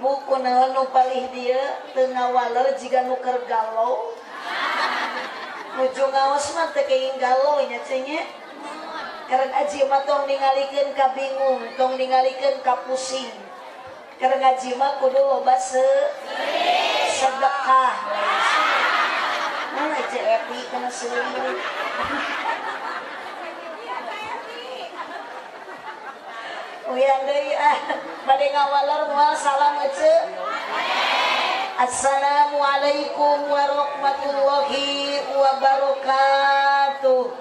ibu kunaon nu palih dia teu ngawaler jiga nu keur galau. Nuju ngaos mah teu keuing galau nya cenye. Karena aji mah tong ningalikeun ka bingung, tong ningalikeun ka pusing. Karena ngaji mah kudu loba sedekah. Mana aja epi kana seueur. Uyan deui bade ngawaler moal salam ece. Assalamualaikum warahmatullahi wabarakatuh.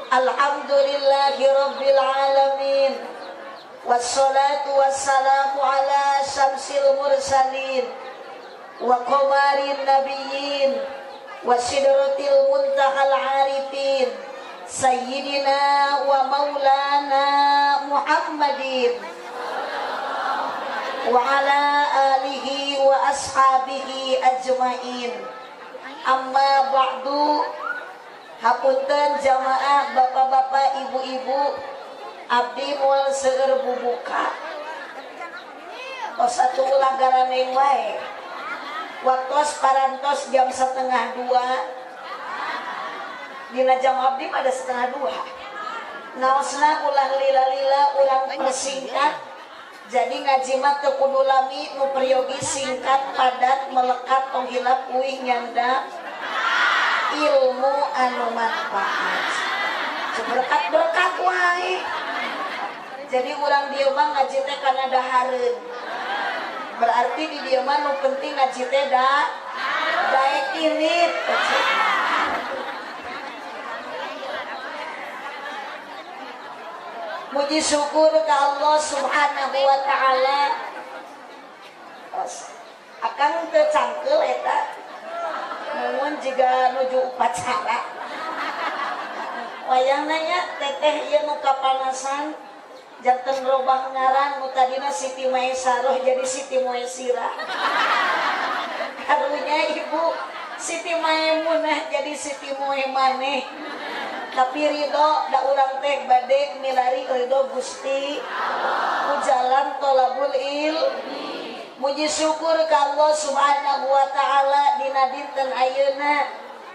Alhamdulillahi rabbil alamin. Wassalatu wassalamu ala syamsil mursalin wa qamarin nabiyyin wa sidratil muntahal arifin sayyidina wa maulana Muhammadin wa ala alihi wa ashabihi ajmain. Amma ba'du. Hapunten jamaah bapak-bapak ibu-ibu, abdi moal seueur bubuka tos atuh ulah garaneng wae waktos parantos jam 1:30 dina jam abdi pada 1:30 naosna ulah lila-lila urang persingkat jadi ngaji mah teu kudu lami nu peryogi singkat padat melekat tong hilap uih nyanda ilmu anu manfaat berkat wae. Jadi urang dieu mah ngaji teh kana dahareun. Berarti di dieu mah nu penting ngaji teh daek irit. Muji syukur ka Allah Subhanahu wa taala. Akang teu cangkeul eta. Mun jiga nuju upacara. Wayang nanya teteh ieu nu kapanasan janten robah ngaran nu tadina Siti Maesaroh jadi Siti Moesirah. Karunya ibu Siti Maemunah jadi Siti Moe maneh. Tapi ridho da urang teh bade milari ridho Gusti ku jalan tholabul ilmi. Muji syukur ka Allah Subhanahu wa taala dina dinten ayeuna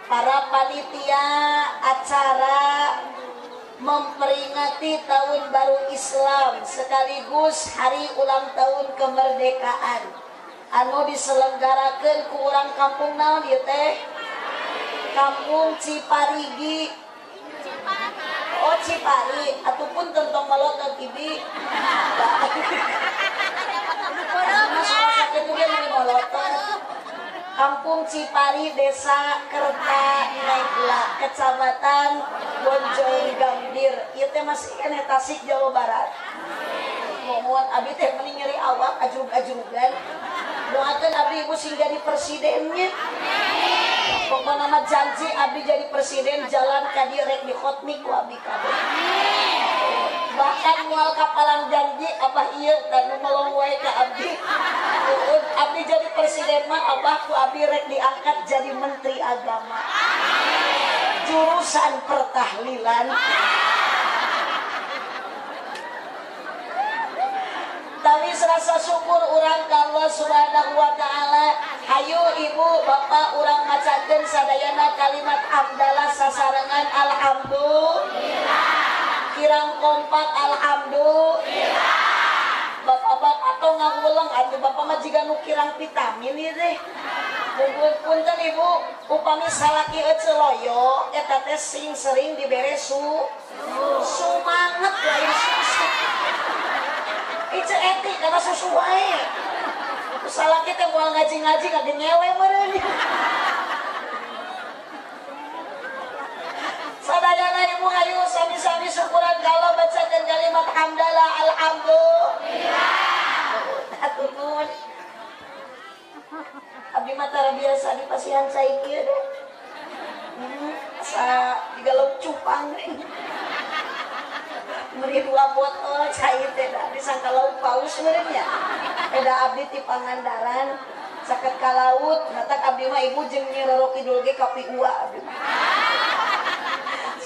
para panitia acara memperingati tahun baru Islam sekaligus hari ulang tahun kemerdekaan anu diselenggarakeun ku urang kampung naon ieu teh? Kampung Ciparigi. Oh Cipari, ataupun tentang melotot ibi. Masalah sakit juga nih melotot. Kampung Cipari, Desa Kertanegla, Kecamatan Bonjol Gambir. Ieu teh masih kana Tasik, Jawa Barat. Mohon abdi teh meni nyeri awak ajrug-ajrugan. Doakeun abdi ibu sing jadi presidennya. Pokoknya nama janji abdi jadi presiden jalan ka dieu rek dikhotmi ku abdi kabeh. Bahkan moal kapalang janji abah ieu dan melong wae ka abdi. Abdi jadi presiden mah abah ku abdi rek diangkat jadi menteri agama. Jurusan pertahlilan. Tapi serasa syukur urang ka Allah Subhanahu wa taala. Hayu ibu bapak urang macakeun sadayana kalimat hamdalah sasarengan alhamdulillah. Kirang kompak alhamdulillah. Bapak-bapak atau ngawulang atuh bapak mah jiga nu kirang vitamin ieu teh. Punten ibu upami salaki eceu loyo eta teh sering dibere sumanget lain susu. Ice etik karena susu wae. Salah kita moal ngaji-ngaji kagak ngewe meureun. Sadayana ibu hayu sami-sami syukuran kalau bacakeun kalimat hamdalah alhamdulillah. Atur nuhun. Abdi mah tara biasa di pasihan cai kieu deh. Asa digalau cupang. Meri 2 botol cair teh da disangka laut paus meureun nya. Eda abdi ti Pangandaran saket ka laut, matak abdi mah ibu jeung Nyi Roro Kidul ge ka Piua abdi.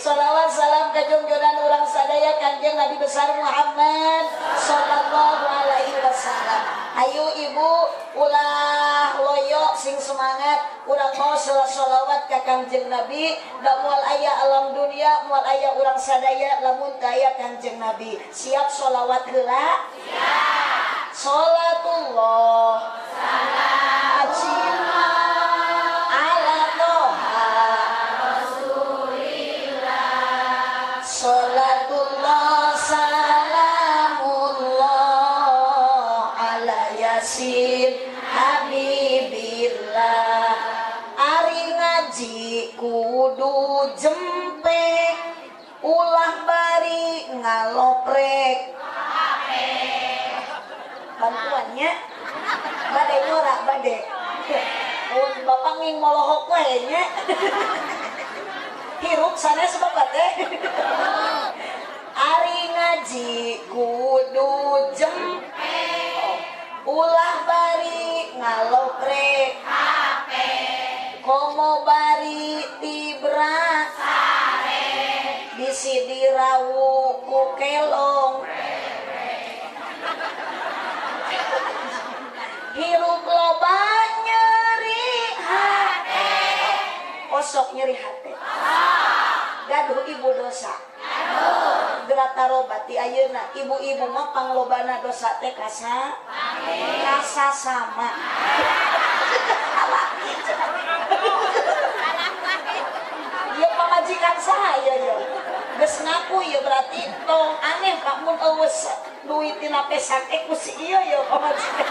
Salawat salam ka junjungan urang sadaya Kanjeng Nabi besar Muhammad sallallahu alaihi wasallam. Ayo ibu ulah loyo sing semangat urang mau sholawat ka Kanjeng Nabi da moal aya alam dunia moal aya urang sadaya lamun daya Kanjeng Nabi. Siap sholawat heula? Siap. Sholatullah salam ala toha Salatullah salamullah ala yasin habibillah. Ari ngaji kudu jempek ulah bari ngaloprek bantuannya bade norak bade bapak nging molohok we nya hirup sana sebab teh ari ngaji kudu jempek ulah bari ngaloprek hape komo bari tibra sare bisi dirawu ku kelong hirup loba nyeri hate osok nyeri hate gaduh ibu dosa gerata robati ayeuna ibu-ibu mah panglobana dosa teh kasa sama ya pamajikan saya ya geus ngaku ya berarti tong aneh Pak mun eueus duit tina pesak ku si ieu ya pamajikan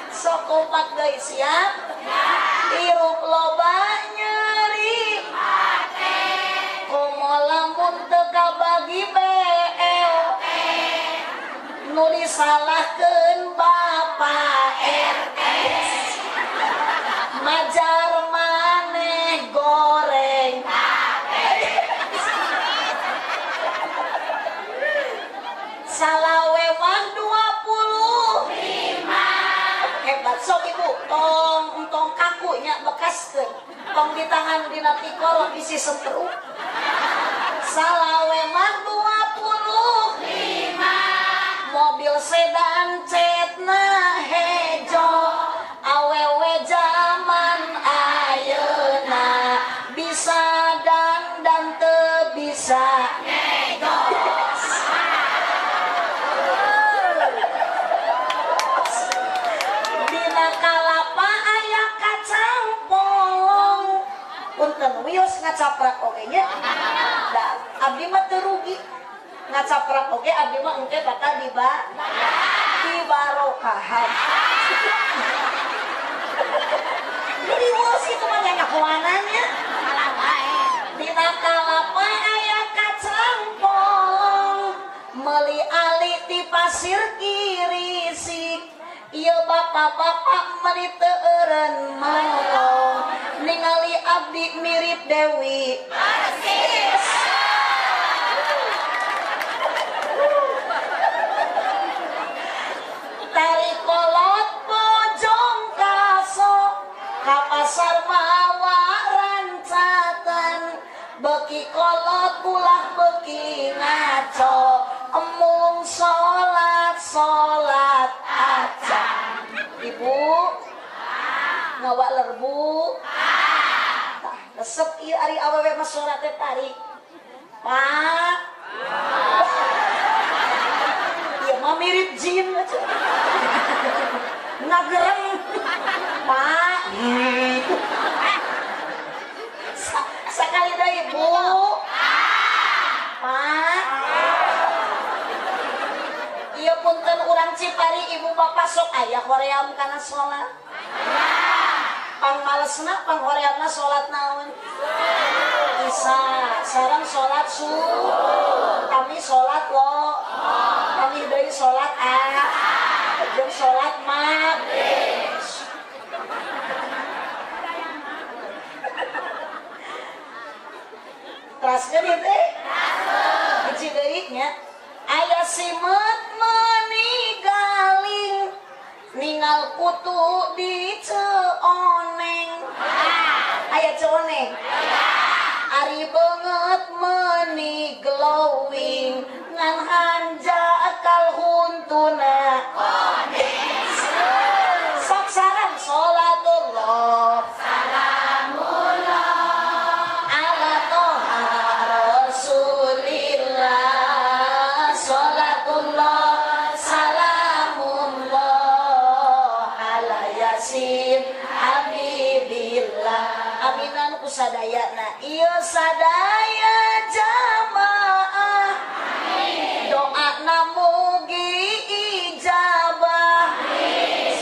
sok kompak deui siap hirup loba nyeri hate komo lamun teu kabagi beo nu disalahkeun Bapak RT majar maneh goreng salawe mah 25 hebat sok ibu tong kakunya bekaskeun tong di tangan dina tikor bisi senteruk salawe mah 25 mobil sedan cetna hejo awewe zaman ayeuna bisa dan teu bisa ngegos dina kalapa aya kacang polong punten wios ngacaprak oge nya da abdi mah teu rugi ngacaprak oge abdi mah engke bakal dibarokahan jadi wios itu mah nya kuananya dina kalapa aya kacang polong meuli ali di pasir kirisik ieu bapak-bapak meuli teu eureun melong ningali abdi mirip Dewi Persis tarik kolot bojong kaso ka pasar mawa rancatan beki kolot ulah beki ngaco emung salat aja ibu ngawa lerbu tah resep ieu ari awewe mah salat teh tarik Pak ieu mah mirip jin ngagereng Pak sekali deui ibu Pak ieu punten urang Cipari ibu bapak sok aya hoream kana salat pang malesna pang horeamna salat naon Isya sareng salat subuh kami salat lo kami deui salat jeung salat maghrib teraskeun ieu teh hiji deui nya aya simet menigaling ningal kutu di ceoneng aya ceoneng Ari banget meni glowing ngan hanja akal huntuna sok sarang sholatullah salamullah ala toha rasulillah sholatullah salamullah ala yasin habibillah aminan kusadayana ieu sadaya jamaah doa namugi ijabah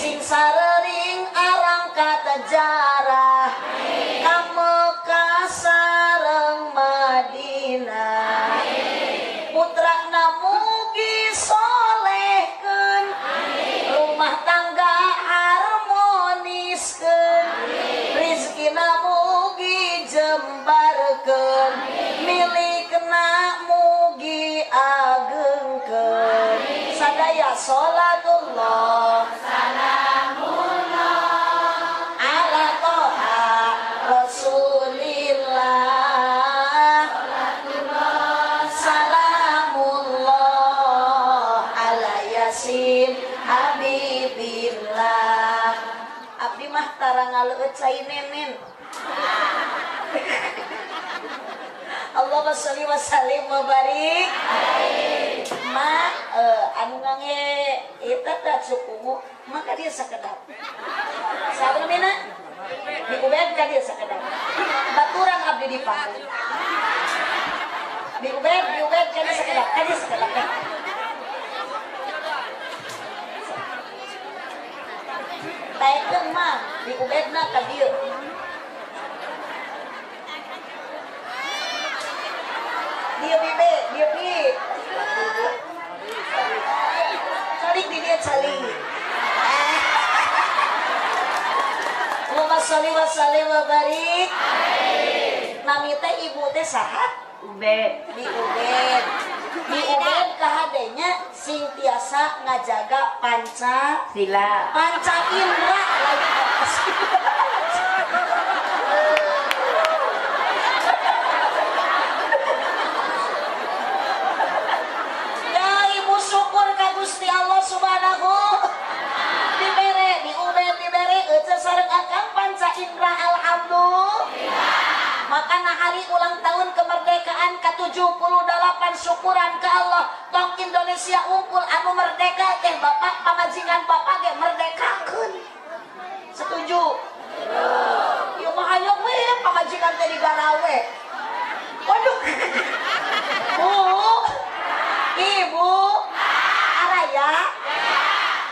sing sarering arang kata jarah ka Mekah sareng Madinah putra namugi solehkeun rumah tangga harmoniskeun rizki namugi jembarkeun milikna mugi agengkeun sadaya sholatullah salamullah ala toha rasulillah salamullah ala yasin habibillah abdi mah tara ngaleueut cai nenen Allahumma sholli wa sallim wa barik ma anu ngange eta teh sukumu maka dia sakedap sabar mina diubed ka dia sakedap baturan abdi dipanggil diubed ka dia sakedap taekeun mah diubedna ka dieu dia bibe dia bi calik di dia calik Allahumma sholli wa sallim wa barik nami teh ibu teh saha ubed di ubed kahadenya sing tiasa ngajaga panca indra lagi syukur ka Gusti Allah Subhanahu dibere eueuh sareng akang panca indra alhamdulillah makana hari ulang tahun kemerdekaan ke-78 syukuran ke Allah tong Indonesia unggul anu merdeka teh bapak pamajikan bapak ge merdekakeun setuju ieu mah hayang we pamajikan teh digarawe waduh ibu araya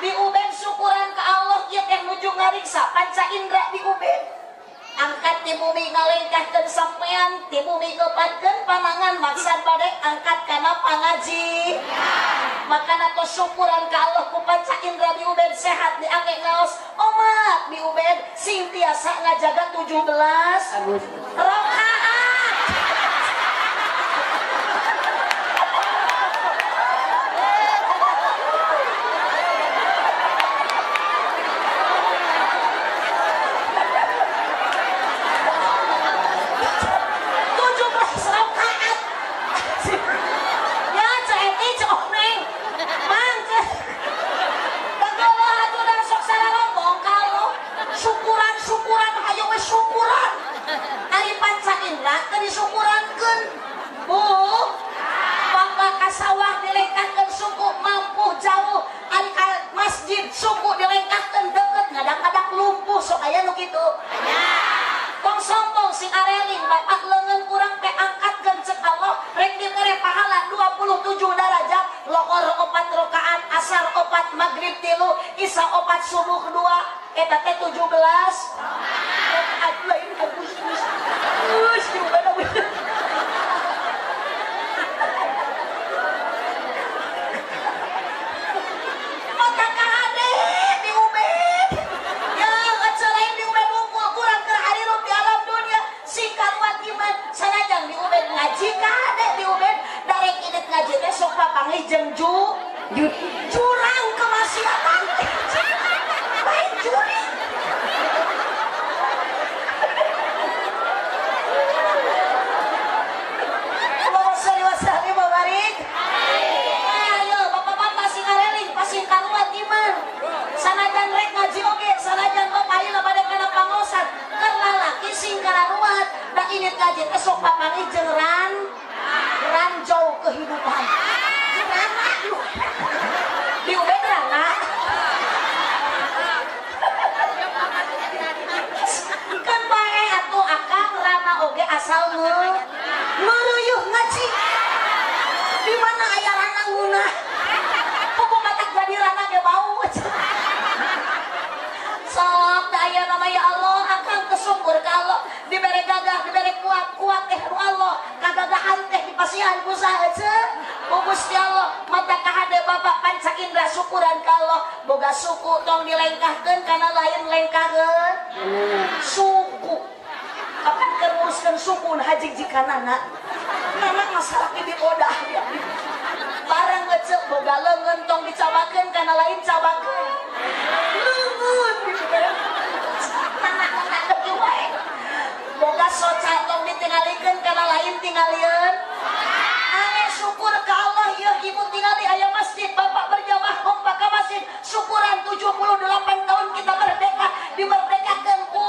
di Ubed syukuran ke Allah ieu teh nuju ngariksa panca indra di Ubed angkat ti bumi ngalengkahkeun sampean ti bumi ngeupadkeun panangan maksad bade angkat kana pangaji makana tos syukuran ka Allah ku panca indra di Ubed sehat diangge ngaos omat di Ubed sing tiasa ngajaga 17 rakaat syukuran hayu we syukuran ari panca indra teh disyukurankeun bu bapak ka sawah dilengkahkeun suku mampu jauh ari ka masjid suku dilengkahkeun deukeut ngadak-ngadak lumpuh sok aya nu kitu aya tong sombong sing areling bapak leungeun urang teh angkatkeun ceuk Allah rek dibere pahala 27 derajat lohor 4 rakaat asar 4 maghrib 3 isya 4 subuh 2 eta teh 17 rakaat lain Agustus gimana maka kahade di Ubed ya ngecelain di Ubed unggul kurang ke hari di alam dunia singkat wat iman sanajan di Ubed ngaji kahade di Ubed darek idit ngaji teh sok papanggih jeung jurang kemaksiatan lain juri ini ngaji teh sok papangi jeung ranjau kehidupan. Rana di ubed rana. Kan bae atuh akang rana oge asal meureuh ngaji. Di mana aya rana ngunah? Kuku matak jadi rana ge bau. Sok daya nama ya Allah akang kesyukur kalau diberi gagah diberi kuat Allah kagagahan teh dipasihan ku saha ku Gusti Allah mata kahade Bapak panca indra syukuran kalau boga suku tong dilengkahkeun kana lain lengkaheun suku kapan teruruskeun suku hajig jikanana nama masalah di bodah ya barang ngecek boga leungeun tong dicabakeun kana lain cabakeun leungeun boga soca tong ditinggalikeun kana lain tingalieun ane syukur ka Allah ya ibu tingali aya masjid bapak berjamaah kompak ka masjid syukuran 78 tahun kita merdeka dimerdekakeun ku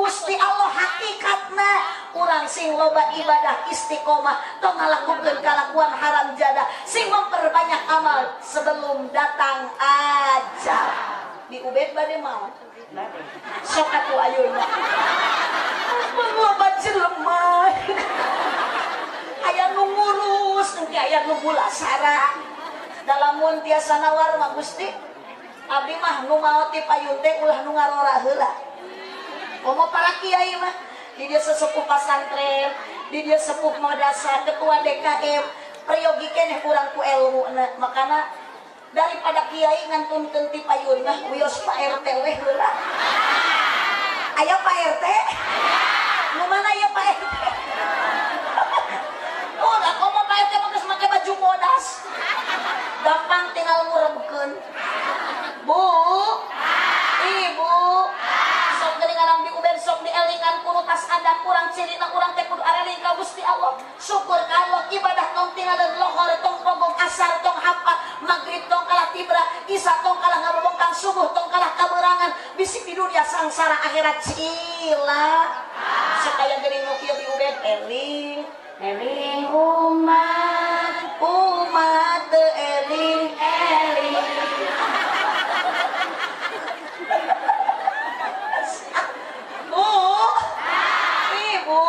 Gusti Allah hakikatna urang sing loba ibadah istiqomah tong ngalakukeun kalakuan haram jadah sing memperbanyak amal sebelum datang ajal di ubed bade mau sok atuh ayeuna loba jelema aya nu ngurus engke aya nu bulasara dalamun tiasa nawar mah Gusti abdi mah nu maot ti payun teh ulah nu ngarora heula komo para kiai mah di dia sesepuh pasantren di dia sepuh madrasah ketua DKM priyogi keneh kurang ku ilmuna makana daripada kiai ngantunkeun ti payun mah wios Pak RT we heula aya Pak RT nu mana ya Pak RT oh da komo Pak RT mah geus make baju bodas gampang tinggal ngurebkeun Bu Ibu sok geuningan di ubed sok dielingan kudu tas adat urang cirina urang teh kudu areling ka Gusti Allah syukur ka Allah ibadah tong tinggalin lohor tong pogong asar tong hafal magrib tong kalah tibra isya tong kalah ngabobongkang subuh tong kalah kaberangan bisik di dunia sangsara akhirat cila sakaya geuning nu kieu di ubed eling umat teu eling Bu Ibu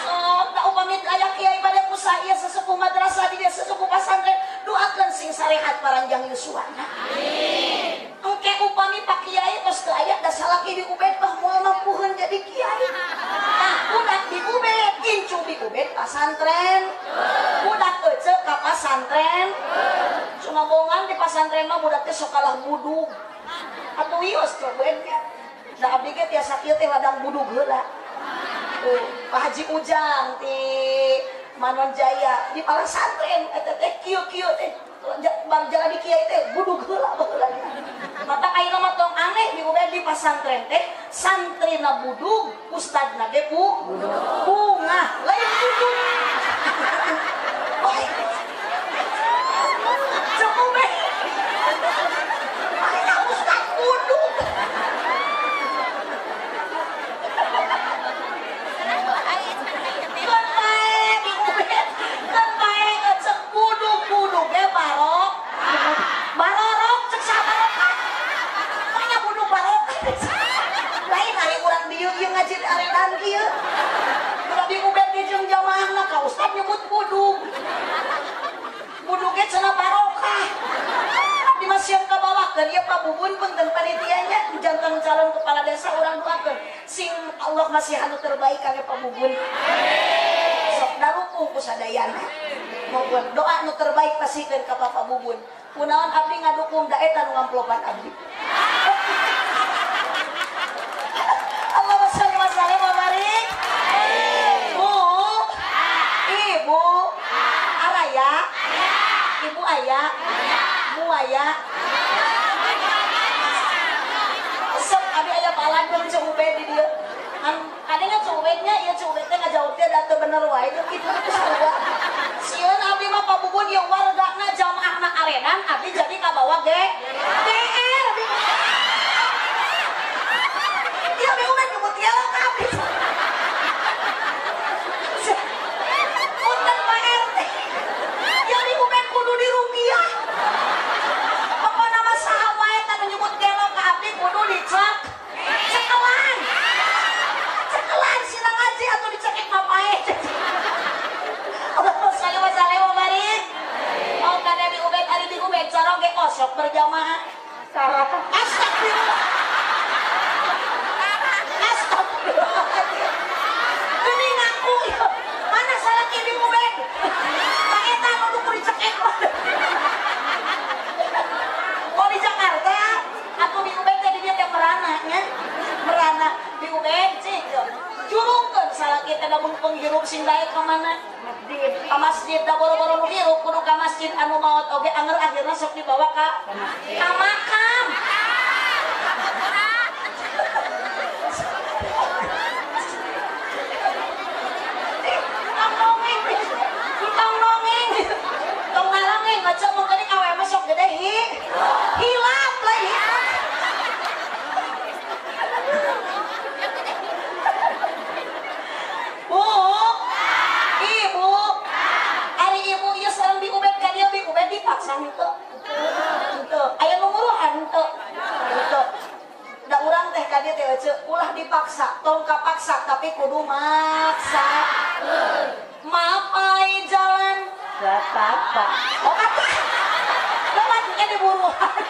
sok da upami aya kiai bade musa ieu sesepuh madrasah di dia sesepuh pasantren doakeun sing sarehat paranjang yuswana amin engke upami Pak Kiai tos teu aya da salaki di ubed mah moal mampuheun jadi kiai nah budak di ubed incu di ubed pasantren budak ece ka pasantren cuma bongan di pasantren mah budak teh sok kalah budug atuh ios teh ubednya da abdi ge tiasa kieu teh ladang budug heula tuh Pak Haji Ujang ti Manon Jaya di pasantren eta teh kieu-kieu teh bar jalan di kiai teh budug heula baheulanya mata ayeuna mah tong aneh di ubed di pasantren teh santrina budug ustadna ge bunga lain budug cukup be aya ustad budug barorok cek sabarokah makanya budug barokah lain hari urang dieu ieu ngaji aredan kieu udah di ubed di jeung jamaahna ka ustad nyebut budug budugnya cenah barokah di masieun ka bawah keur ieu Pak Bubun punten panitianya janten calon kepala desa urang doakeun sing Allah masih anu terbaik kangge Pak Bubun sok darupung ku sadayana mohon doa nu terbaik pasikeun ka Bapak Bubun kunaon abdi ngadukung da eta nu ngamplopan abdi Allahumma shalli wa sallim wa barik Bu Ibu Araya Ibu aya Bu aya sok abdi aya palandeun ceu ubed di dieu kadangnya ceu ubednya ieu ceu ubed teh ngajawab teh da teu bener wae kitu geus sarua sieun abdi mah Pak Bubun ieu wargana jamaahna aredan abdi jadi kabawa DR ieu be ubed nyebut ieu ka abdi kumaha? Salah. Astagfirullah. Astagfirullahaladzim. Gini ngaku ya. Mana salah ini Ubed? Pak Eta nu kudu dicekek. Oh di Jakarta, aku di Ubed tadi dia yang merananya. Merana di Ubed sih. Curungkeun salah kita namun penghirup sing daek ka mana? Masjid. Ka masjid da boro-boro nu hirup kudu ka masjid anu maot oge anger akhirna sok dibawa ka makam. Tong ngalangeng ngaca mun geuning awewe mah sok gede hilap lah hilap. Bu, ibu, hari ibu ieu sareng di Ubed ka dieu di Ubed dipaksa henteu. Henteu. Aya nu nguruhan henteu. Henteu. Da urang teh ka dieu teh ceuk ulah dipaksa, tong kapaksa tapi kudu maksa. Maaf ai jalan. Gak apa-apa. Oh apa? Lewatnya diburuan.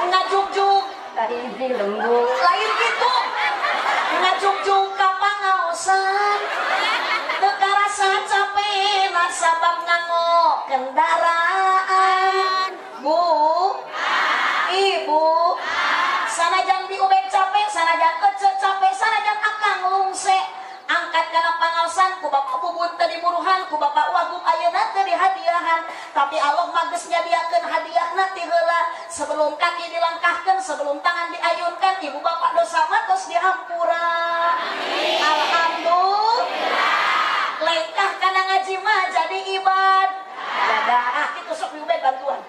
Ngajuk-juk. Lain lembut. Lain gitu. Ngajuk-juk ka pangaosan. Teu karasa capek na sabab nganggo kendaraan. Bu, ibu, sanajan di Ubed capek, sanajan ece capek, sanajan akang lungse. Angkat kana pangaosan ku bapak bubun teu diburuhan ku bapak wagub ayeuna teu dihadiahan tapi Allah mah geus nyadiakeun hadiahna ti heula sebelum kaki dilangkahkeun sebelum tangan diayunkan ibu bapak dosa mah tos dihampura alhamdulillah lengkah kana ngaji mah jadi ibadah kitu sok diubed bantuan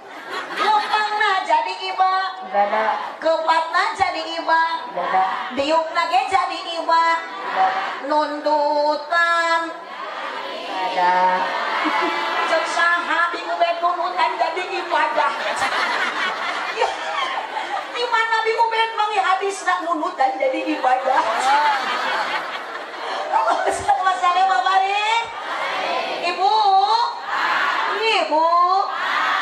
lumpangna jadi ibadah keupatna jadi ibadah diukna ge jadi ibadah nundutan ada cek saha di Ubed nunutan jadi ibadah di mana di Ubed mangi hadisna nunutan jadi ibadah masalah babaring ibu ibu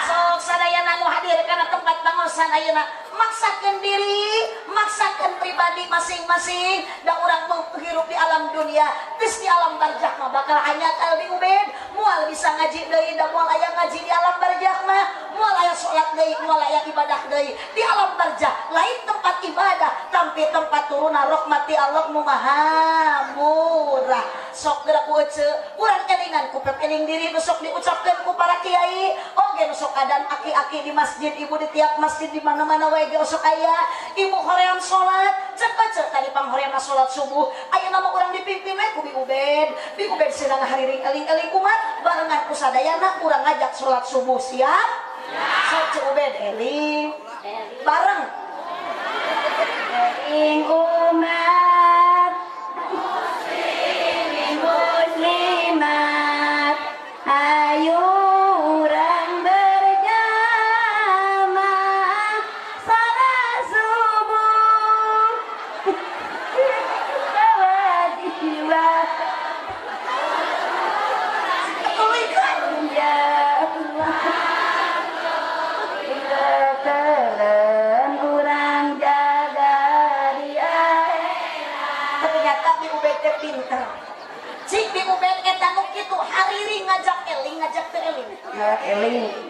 sok sadayana nu hadir kana tempat pangosan ayeuna maksakeun diri, maksakeun pribadi masing-masing da urang menghirup di alam dunia geus di alam barzakh mah bakal anyakal di Ubed moal bisa ngaji deui da moal aya ngaji di alam barzakh mah moal aya salat deui moal aya ibadah deui di alam barzakh lain tempat ibadah tapi tempat turuna rahmati Allah mu maha murah sok geura ku ece urang elingan ku pepeling diri nu sok diucapkeun ku para kiai oge nu sok adan aki-aki di masjid ibu di tiap masjid di mana-mana wae sok aya ibu hoream salat cek tadi panghoream salat subuh ayeuna mah urang dipimpin we ku Bi Ubed sedang hariring eling-eling umat barengan ku sadayana urang ngajak salat subuh siap sok cek Ubed eling bareng eling umat muslimat ayo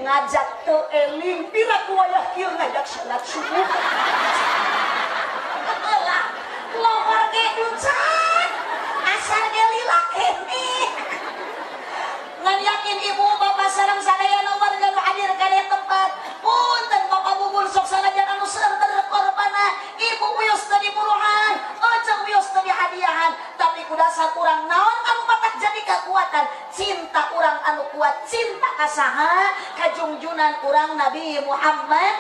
ngajak teu eling pira ku wayah kieu ngajak salat subuh lah lohor ge ducan asal ge lila kene ngan yakin ibu bapak sareng sadayana warga nu hadir ka dieu tempat punten bapak bubur sok sanajan anu seueur korbanna ibu wios teu diburuhan ece wios teu dihadiahan tapi ku dasar urang naon anu matak jadi kekuatan cinta urang anu kuat cinta kasaha kajungjunan urang Nabi Muhammad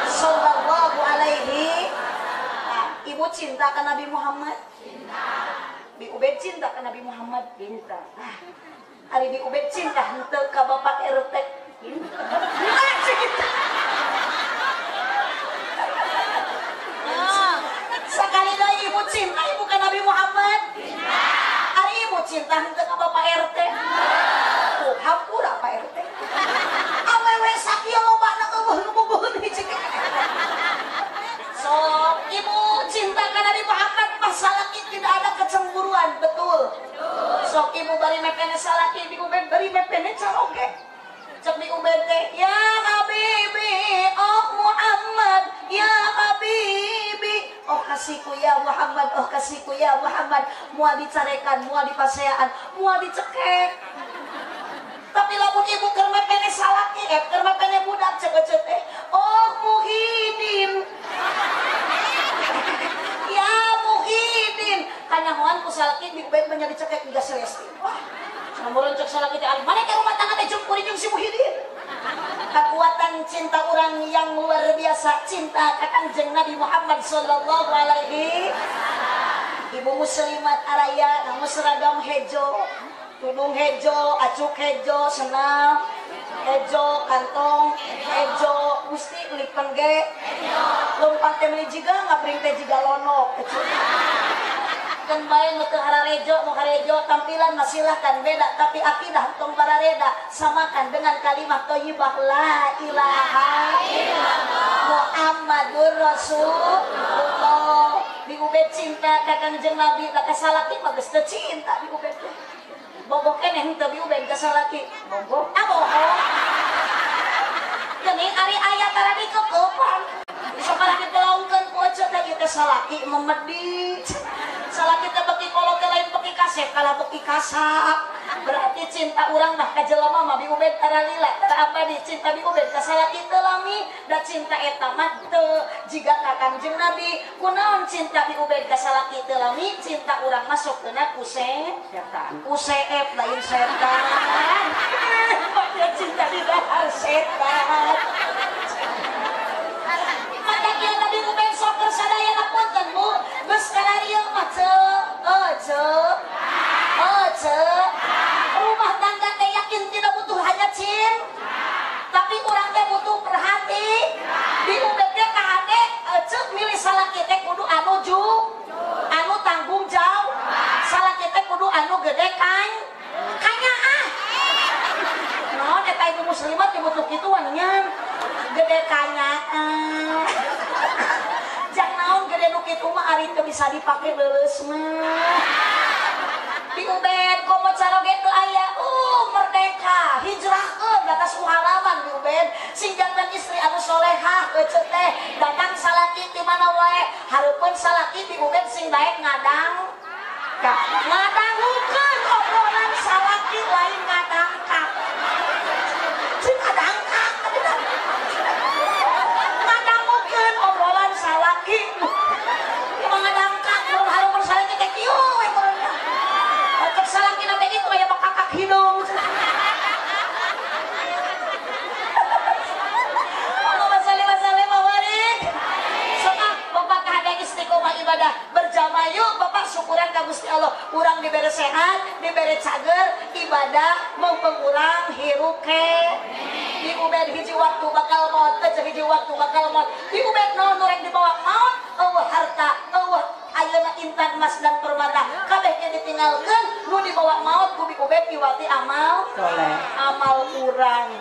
sallallahu alaihi ibu cinta ke Nabi Muhammad cinta Bi Ubed cinta ke Nabi Muhammad cinta hari Bi Ubed cinta henteu ka bapak RT cinta sakali deui ibu cinta ibu ke Nabi Muhammad hari ibu cinta henteu ka bapak RT hampura Pak RT awewe perempuan, betul. Sok ibu bari mepene salaki, di ubed bari mepene caroge. Cek di ubed teh, ya habibi, oh Muhammad, ya habibi, oh kasihku ya Muhammad, oh kasihku ya Muhammad. Mual dicarekan, mual dipaseaan, mual dicekek. Tapi lamun ibu keur mepene salaki, keur mepene budak cek teh, oh Muhyiddin. Ya Muhyiddin, kanyahoan ku salaki di ubed menjadi cekek juga selesai. Wah, namun cek salaki teh ari mana ke rumah tangga teh jeung jeung si Muhyiddin. Kekuatan cinta orang yang luar biasa, cinta ka Kanjeng Nabi Muhammad sallallahu alaihi. Ibu muslimat araya ngamos seragam hejo, tudung hejo, acuk hejo, senam hejo, kantong hejo, gusti lipen ge lompat teh meuli jiga ngabring teh jiga lonok kan bae nu teu hararejo nu harejo tampilan masilahkan beda tapi akidah tong barareda samakan dengan kalimat thayyibah la ilaha illallah Muhammadur Rasulullah. Di ubed cinta ka Kanjeng Nabi da ka salaki mah geus teu cinta di ubed teh. Bobok eneh henteu di ubed ka salaki. Bobok bohong. Geuning ari aya tara di keupan. Sakala ditelaungkeun ku ece teh ieu teh salaki memedi. Salaki teh beki kolot teh lain beki kasep kalah beki kasap. Berarti cinta urang mah ka jelema mah bi ubed tara lila tara abadi cinta bi ubed ka salaki teu lami da cinta eta mah teu jiga ka Kanjeng Nabi. Kunaon cinta bi ubed ka salaki teu lami cinta urang mah sok teuna ku setan. Ku seep lain setan. Dia cinta di dahar setan. Mata kieu Nabi ubed sok keur sadayana punten Bu. Geus kararieu mah rumah tangga teh yakin tidak butuh hanya tapi urang teh butuh perhati. Di ubed teh kade ceuk milih salaki teh kudu anu anu tanggung jawab. Salaki teh kudu anu gede kanyaan. Naon eta ibu muslimat teh butuh kituan nya gede kanyaan. Jang naon gede nu kitu mah ari teu bisa dipake leuleus mah. Di ubed komo caroge teu aya merdeka hijrahkeun di atas halaman di ubed singgangan istri anu solehah ece teh datang salaki di mana wae hareupeun salaki di ubed sing daek ngadangkeun obrolan salaki lain ngadangkak sing ngadangkak ngadangkeun obrolan salaki ngadangkak mun hareupeun salaki teh kieu we meureunnya cek salaki na teh kitu aya bakakak hidung. Ibadah berjamaah yuk Bapak syukuran ka Gusti Allah urang dibere sehat dibere cager ibadah mumpung urang hirup ke di ubed hiji waktu bakal maut teh hiji waktu bakal maut di ubed naon nu rek dibawa maut eueuh harta eueuh ayeuna intan emas dan permata kabeh nya ditinggalkeun nu dibawa maut ku di ubed iwati amal soleh amal urang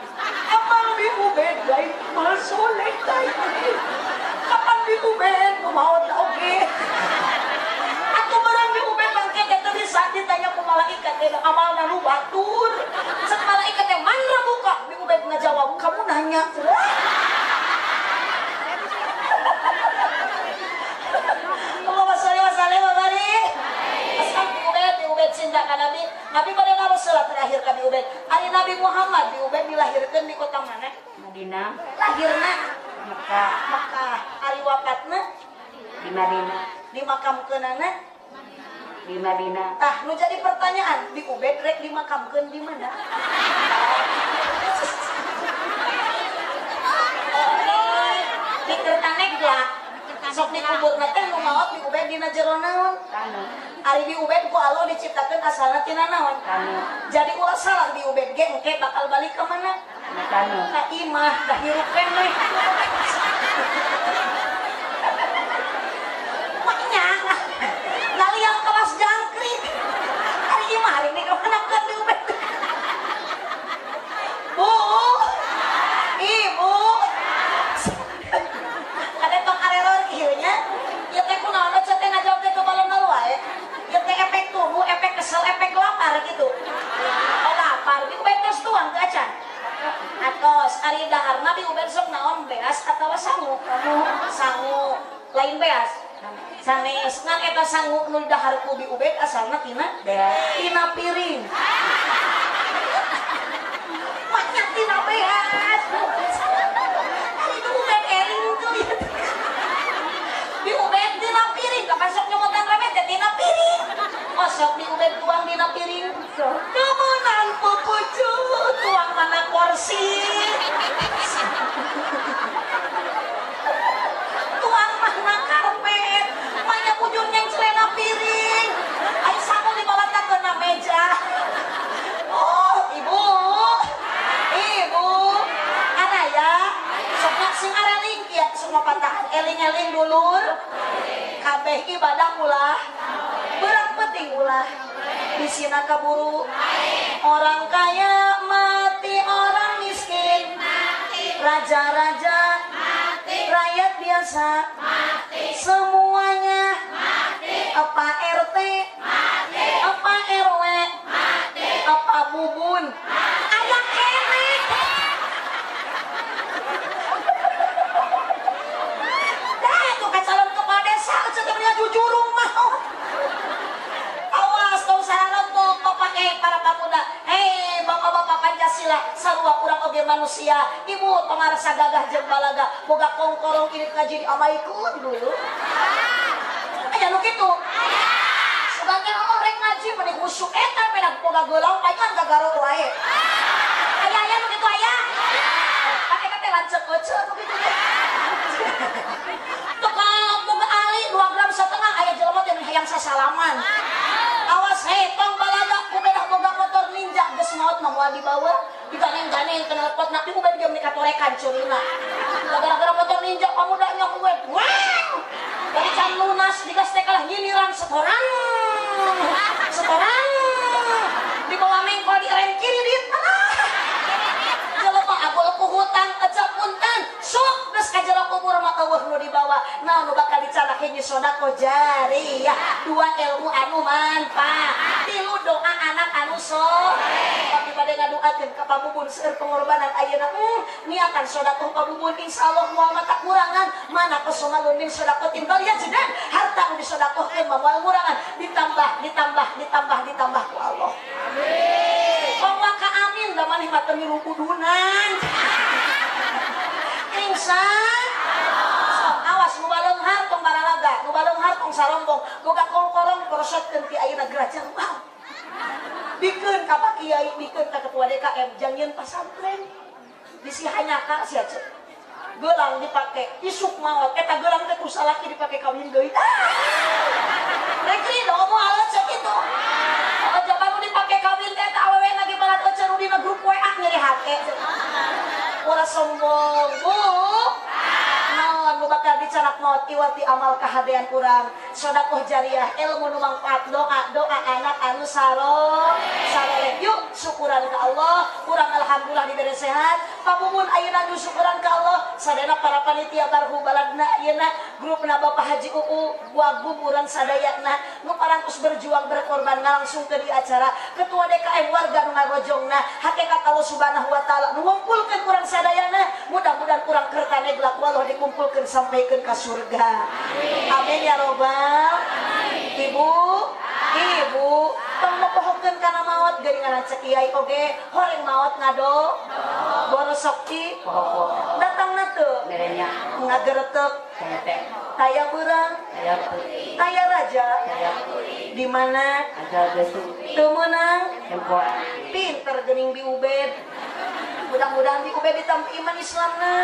amal di ubed lain amal soleh lain kapan di ubed mau oke aku barang di ubed bangke kata bisa ditanya ku malaikat ada amal nanu batur cek malaikat yang mana buka di ubed ngajawab kamu nanya Allahumma sholli wa sallim wa barik di ubed cinta ka Nabi Nabi pada ngaruh salat terakhir ka di ubed ari Nabi Muhammad di ubed dilahirkeun di kota mana Madinah lahirna Mekah ari wafatna di Madinah dimakamkeunana di Madinah. Tah nu jadi pertanyaan di ubed rek dimakamkeun di mana? Di Kertanek lah. Sok dikuburna teh nu maot di ubed dina jero naon? Ari di ubed ku Allah diciptakeun asalna tina naon? Jadi ulah salah di ubed ge engke bakal balik ke mana? Ka imah dah hirup keneh. Maknya ngali yang kelas jangkrik. Hari imah hari ini kemana kan di ubed? Bu, ibu, ada tong areror ieu nya. Ieu teh kunaon teh ngajawab teh ke balon wae. Ieu teh efek tubuh kamu sangu lain beas sanes ngan eta sangu nu daharku di ubed asalna tina piring maknya tina beas itu ubed eling tuh di ubed tina piring kapan sok nyomotan remet ya tina piring sok di ubed tuang tina piring kemenan pupucu tuang mana porsi tuang mana karpet banyak ujungnya yang celana piring ayo sama di bawah kena meja oh ibu ada ya soknya sing areling ya semua patah eling-eling dulur kabeh ibadah ulah berang penting ulah disina kaburu orang kaya mati orang miskin raja-raja rakyat biasa semuanya apa RT apa RW apa bubun ayah kenek dah itu kan calon kepala desa sebenarnya jujur rumah awas kau salah untuk kau pakai para pemuda hei bapak-bapak Pancasila sarua kurang oge manusia ibu pemarasa gagah jeung balaga boga kongkorong irit ngaji diamaikeun dulu aya nu kitu sebagai orang ngaji meni khusuk eta pedak boga geulang paehan gagaro wae aya nu kitu aya pake teh lanceuk eceuk nu kitu tukang boga ali 2 gram setengah aya jelema teh hayang sasalaman awas hei tong balaga kubedah boga motor ninja geus maot mah moal dibawa diganeng-ganeng kena lepot nak ibu bagi menikah torekan curina gara-gara motor ninja pamudanya kuwe wow dari can lunas digas teh kalah nyiniran setoran di bawah mengkol di rem kiri di jelema agol ku hutang ecap punten sok geus ka jero kubur mah eueuh nu dibawa naon nu bakal dicanak hiji sodaqah jariyah 2 ilmu anu manfaat 3 doa anak anu soleh tapi bade ngaduakeun ka pabubun seueur pengorbanan ayeuna niatan sodaqah pabubun insyaallah moal mata kurangan mana pesomalun min sodaqatin bal yazdan harta nu disodaqahkeun mah moal ngurangan ditambah ku Allah amin bawa ka amin da maneh mah teu milu kudunan ingsan awas nu baleunghar tong baralaga nu baleunghar tong sarombong boga kongkorong korosotkeun ti ayeuna gerajan wow bikeun ka Pak Kiai bikeun ka ketua DKM jangan pasantren bisi hanyaka sia ceuk gelang dipake isuk maot eta gelang teh ku salaki dipake kawin deui rekri do moal ceuk kitu aja baru dipake kawin teh eta awewe lagi balat eceun dina grup WA nyeri hate ora sombong bu naon nu bakal dicanak maot iwati amal kahadean urang sedekah jariyah ilmu nu manfaat doa anak anu saleh yuk syukuran ka Allah urang alhamdulillah diberi sehat pabubun ayeuna nu syukuran ka Allah sadayana para panitia barhu baladna ayeuna grupna Bapak Haji wagub urang sadayana nu parangtos berjuang berkorban ngalangsungkeun di acara ketua DKM warga nu ngarojongna hakikat Allah Subhanahu wa taala nu ngumpulkeun urang sadayana mudah-mudahan urang keur kaneglak wallah dikumpulkeun sampaikan ke surga amin ya robbal ibu tong mopohokeun kana maot geuningan cek kiai oge horeng maot ngado boros sakti datangna teu ngageretek taya beurang taya raja di mana teu meunang pinter geuning di ubed mudah-mudahan di ubed ditampi iman Islamna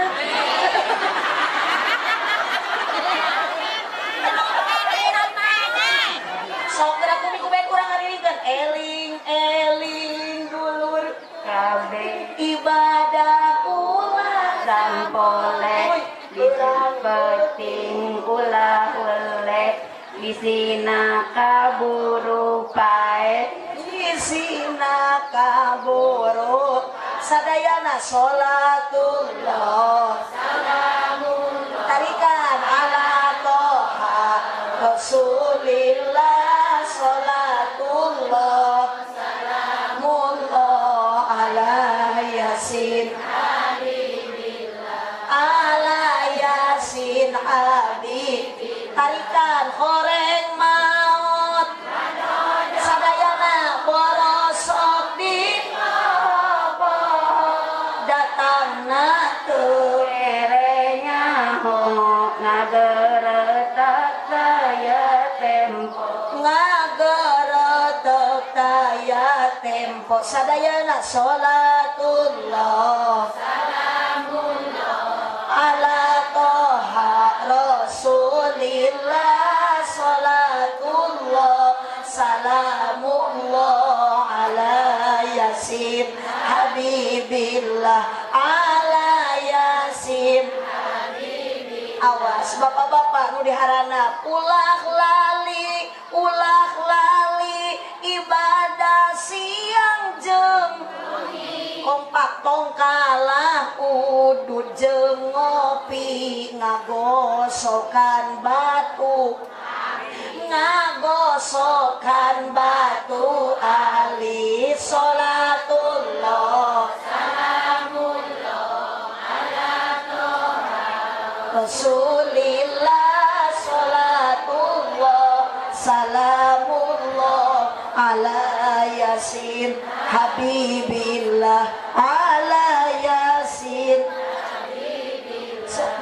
sok gerak bumi kubek kurang ngarilingkeun eling dulur kabeh ibadah ulah sampoleh bisa penting ulah uleh bisina kaburu pae bisina kaburu sadayana sholatullah salamullah tarikan ala toha rasulillah sholatullah salamullah ala yasin ala yasin tempo sadayana sholatullah ala toha rasulillah sholatullah salamullah ala yasin habibillah ala yasin. Awas bapak-bapak nu diharana ulah lali ibadah siang jeung kompak tongkalah udud jeung ngopi ngagosokan batu ali sholatullah Rasulillah sholatullah salamullah ala yasin habibillah ala yasin.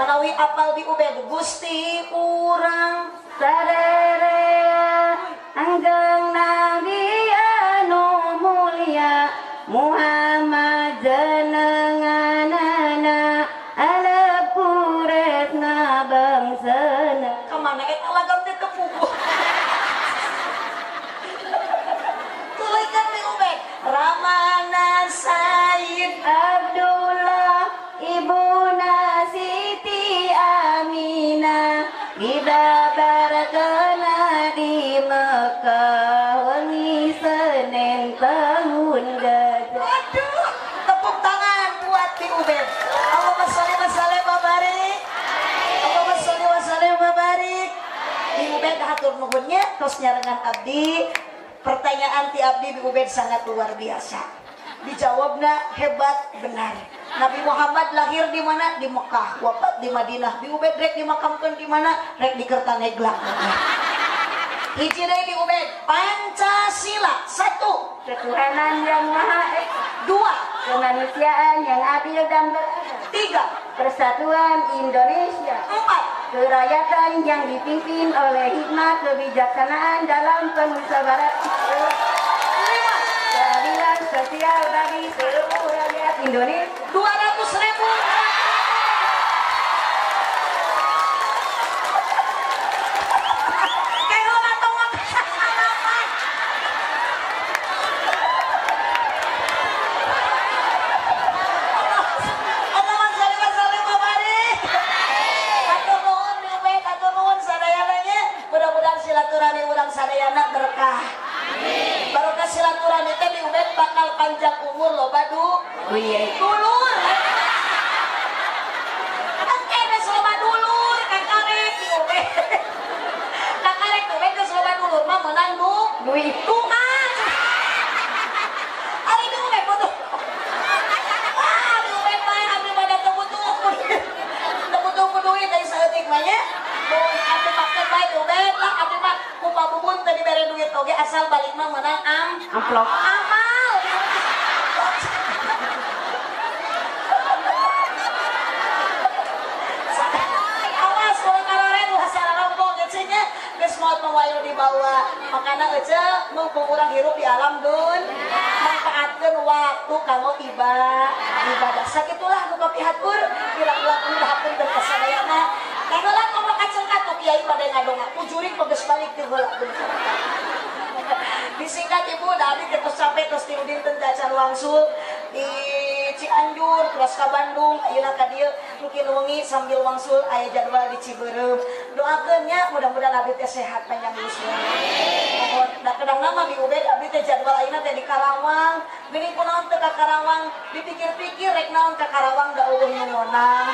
Menawi apal di ubed Gusti urang sadaya anggeung Nabi anu mulia Muhammad jenenganana ala puretna bangsana. Kemana eta lagam teh kepugu tulikan di ubed Ramana Sayyid Abdullah ibuna Siti Aminah didabarkeuna di Mekah wengi Senin tahun gajah. Aduh, tepuk tangan buat di ubed. Allahumma sholli wa sallim wa barik. Allahumma sholli wa sallim wa barik. Di ubed hatur nuhunnya tos nyarengan abdi. Pertanyaan ti abdi di ubed sangat luar biasa. Dijawabna hebat benar. Nabi Muhammad lahir di mana? Di Mekah, wafat di Madinah. Di ubed rek dimakamkan di mana? Rek di Kertanegla. Hiji deui di ubed Pancasila. 1. Ketuhanan yang Maha Esa. 2. Kemanusiaan yang adil dan beradab. 3. Persatuan Indonesia. 4. Kerakyatan yang dipimpin oleh hikmat kebijaksanaan dalam pemusawaratan. 5. Keadilan sosial bagi seluruh rakyat Indonesia. 200.000. Silaturahmi urang sadayana berkah. Barokah silaturahmi teh di ubed bakal panjang umur loba dulur. Engke loba dulur kakarek di ubed. Kakarek di ubed geus loba dulur mah meunang duit tuhan. Ari di ubed butuh. Di ubed bae abdi bade teu butuh duit dari saeutik mah nya. Abdi makan bae di ubed lah abdi mah kupa bubun teh dibere duit oge asal balik mah meunang amplop. Amal. Awas kalau kararen ulah salah rombong geus nya geus maot mawayu di bawah. Makana euceul mumpung urang hirup di alam manfaatkeun waktu kanggo ibadah. Sakitulah nu kapihatur kira-kira kumahakeun teu kasadayana. Kageula ngomong kaceng katuk kiai bade ngadongak kujuring geus balik teu heula. Disingkat ibu dari terus sampai terus di dinten dacan wangsul di Cianjur terus ke Bandung ayeuna ka dieu mungkin wengi sambil wangsul aya jadwal di Ciberem. Doakeun nya mudah-mudahan abdi teh sehat panjang usia. Mohon da kadang nama di ubed abdi teh jadwal ayeuna teh di Karawang. Geuning kunaon teh ka Karawang dipikir-pikir rek naon ka Karawang da eueuh nu ngonang.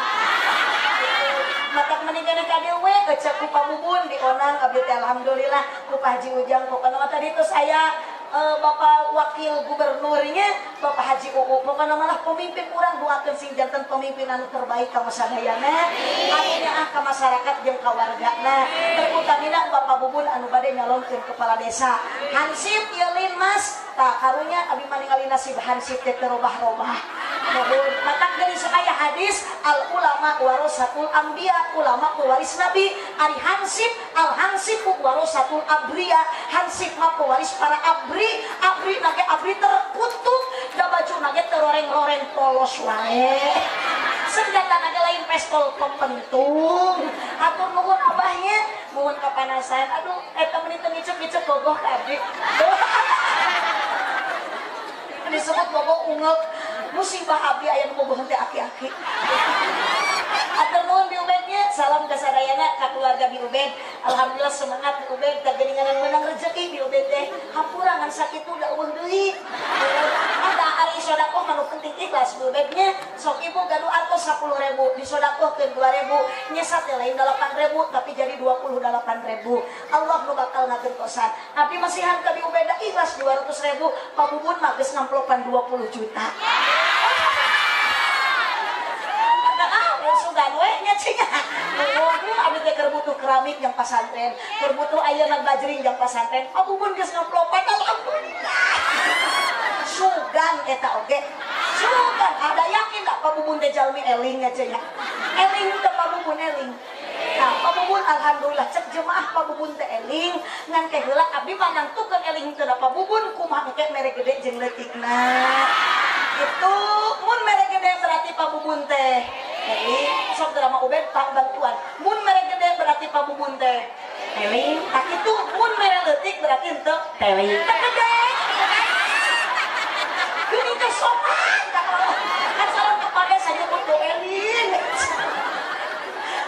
Matak meninggalnya ka dieu we ecek ku pamubun di Onang abdi teh alhamdulillah ku Haji Ujang pokona tadi itu saya Bapak Wakil Gubernurnya Bapak Haji UU pokona malah pemimpin urang doakeun sing janten pemimpinan terbaik ka sadayana akhirnya ka masyarakat jeung ka wargana terutamina Bapak Bubun anu bade nyalonkeun kepala desa Hansip ieu lin Mas tah karunya abi maningali nasib Hansip teh terobah-robah mohon matak deui supaya hadis al ulama warasatul anbiya ulama pewaris nabi ari Hansip al hansifu warasatul abriya, hansif mah pewaris para abri, abri nage abri terkutuk, da baju nage teroreng-roreng polos wae. Senjata nage lain pistol kepentung. Atur nuhun abahnya, nuhun kapanasan. Aduh, eta meuni teu ngicuk-ngicuk bogoh ka abdi. Disebut bogoh ungek, musibah abdi aya nu bogoh teh aki-aki. Atur nuhun di Ubednya, salam ke sadayana ka keluarga di Ubed. Alhamdulillah semangat di Ubed, kageningan menang rezeki di Ubed teh. Hampura ngan sakitu da eueuh deui. Ada ari sodakoh manu penting ikhlas di Ubednya. Sok ibu gaduh artos 10.000, disodakohkeun 2.000, nyesat teh lain 8.000 tapi jadi 28.000. Allah nu bakal ngagentosan. Abdi masihan ka di Ubed ikhlas 200.000, pabubun mah geus ngamplopan 20 juta. Sugan we nya cenah. Nuhun abdi teh keur butuh keramik yang pasantren, keur butuh ayeuna bajring yang pasantren. Pabubun geus ngamplopan alhamdulillah. Sugan eta oge. Sugan ada yakin da pabubun teh jalmi eling nya cenah. Eling teh pabubun eling. Nah, pabubun alhamdulillah cek jemaah pabubun teh eling ngan teh heula abdi mah nangtukeun eling teh da pabubun kumaha engke mere gede jeung leutikna. Itu mun mere gede berarti pabubun teh eling. Sok drama Ubed tak bantuan. Mun mere gede berarti pabubun teh eling. Tak itu mun mere leutik berarti henteu teling. Teh gede. Geuning teh sopan kan salam kepada saja kudu eling.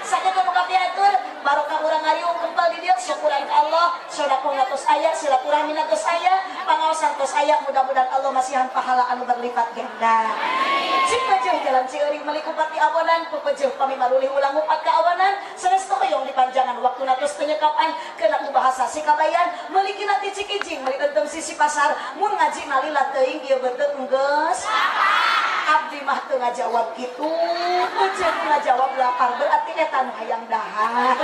Saja kudu kapiatur barokah urang ngariung kempal di dieu syukuran ka Allah, sedekah ngatos aya, silaturahmi ngatos aya, pangaosan tos aya, mudah-mudahan Allah masihan pahala anu berlipat ganda. Cik peueuh jalan cieuring meuli kupati awanan, peueuh pami marulih ulang ngupat ka awanan, sanes hoyong dipanjangan waktuna tos penyekapan keuna ku bahasa sikabayan, meuli kina ti Cikijing, meuli tentang sisi pasar, mun ngaji nalila teuing ieu beuteut enggeus. Abdi mah teu ngajawab kitu, ujug ngajawab lapar berarti eta nu hayang dahar.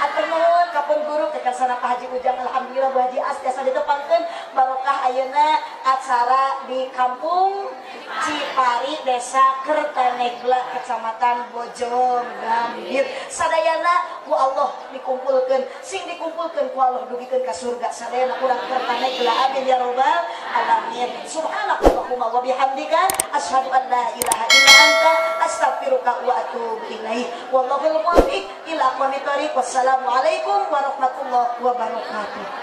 Atur nuhun ka pun guru kekasana Pak Haji Ujang, alhamdulillah Bu Haji As tiasa ditepangkeun barokah ayeuna acara di kampung Cipari, Desa Kertanegla, Kecamatan Bojong Gambir. Sadayana ku Allah dikumpulkeun, sing dikumpulkeun ku Allah dugikeun ka surga. Sadayana urang Kertanegla, amin ya rabbal alamin. Subhanakallahumma wa bihamdika asyhadu an la ilaha illa anta astaghfiruka wa atubu ilaik. Wallahul muwaffiq ila aqwamit thoriq. Wassalamualaikum warahmatullahi wabarakatuh.